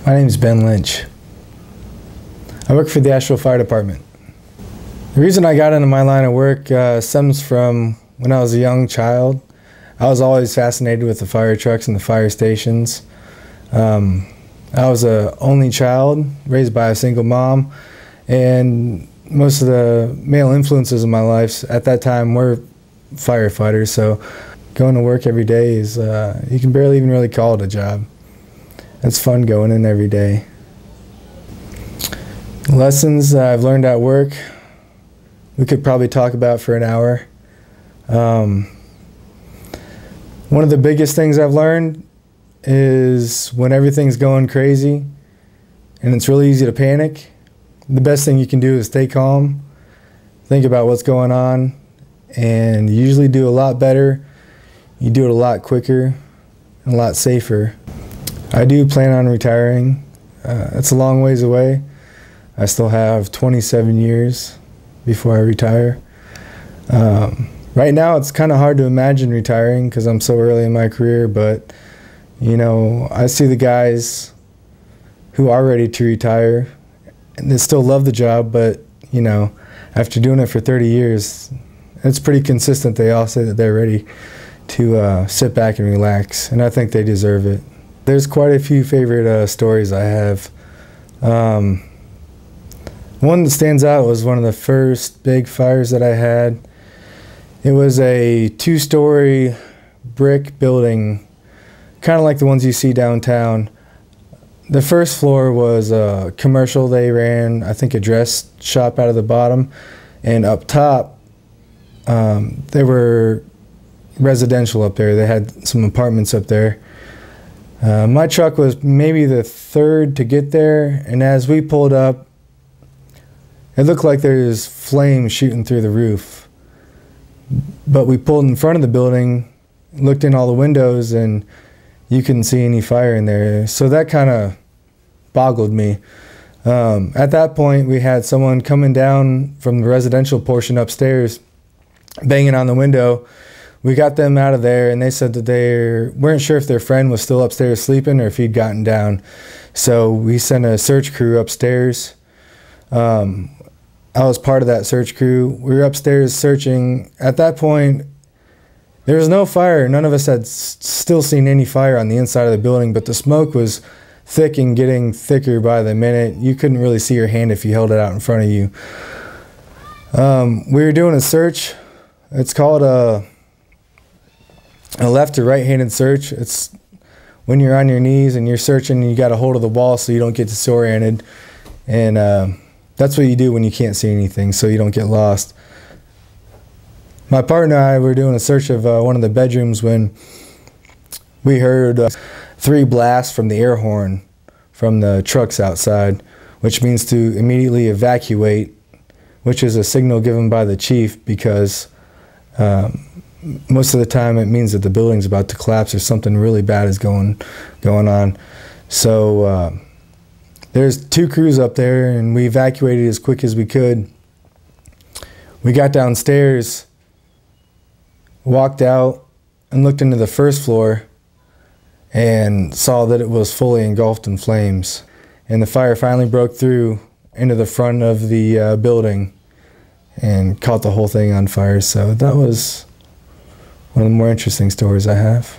My name is Ben Lynch. I work for the Asheville Fire Department. The reason I got into my line of work stems from when I was a young child. I was always fascinated with the fire trucks and the fire stations. I was an only child, raised by a single mom, and most of the male influences in my life at that time were firefighters, so going to work every day is, you can barely even really call it a job. It's fun going in every day. Lessons I've learned at work, we could probably talk about for an hour. One of the biggest things I've learned is when everything's going crazy and it's really easy to panic, the best thing you can do is stay calm, think about what's going on, and you usually do a lot better. You do it a lot quicker and a lot safer. I do plan on retiring. It's a long ways away. I still have 27 years before I retire. Right now it's kind of hard to imagine retiring because I'm so early in my career, but you know, I see the guys who are ready to retire and they still love the job, but you know, after doing it for 30 years, it's pretty consistent. They all say that they're ready to sit back and relax, and I think they deserve it. There's quite a few favorite stories I have. One that stands out was one of the first big fires that I had. It was a 2-story brick building, kind of like the ones you see downtown. The first floor was a commercial. They ran, I think, a dress shop out of the bottom, and up top they were residential up there. They had some apartments up there. My truck was maybe the third to get there, and as we pulled up, it looked like there was flames shooting through the roof. But we pulled in front of the building, looked in all the windows, and you couldn't see any fire in there. So that kind of boggled me. At that point, we had someone coming down from the residential portion upstairs, banging on the window. We got them out of there, and they said that they weren't sure if their friend was still upstairs sleeping or if he'd gotten down. So we sent a search crew upstairs. I was part of that search crew. We were upstairs searching. At that point, there was no fire. None of us had still seen any fire on the inside of the building, but the smoke was thick and getting thicker by the minute. You couldn't really see your hand if you held it out in front of you. We were doing a search. It's called a left to right-handed search. It's when you're on your knees and you're searching and you got a hold of the wall so you don't get disoriented. And that's what you do when you can't see anything, so you don't get lost. My partner and I were doing a search of one of the bedrooms when we heard 3 blasts from the air horn from the trucks outside, which means to immediately evacuate, which is a signal given by the chief because most of the time it means that the building's about to collapse or something really bad is going on. So there's 2 crews up there, and we evacuated as quick as we could. We got downstairs, walked out, and looked into the first floor and saw that it was fully engulfed in flames. And the fire finally broke through into the front of the building and caught the whole thing on fire. So that was one of the more interesting stories I have.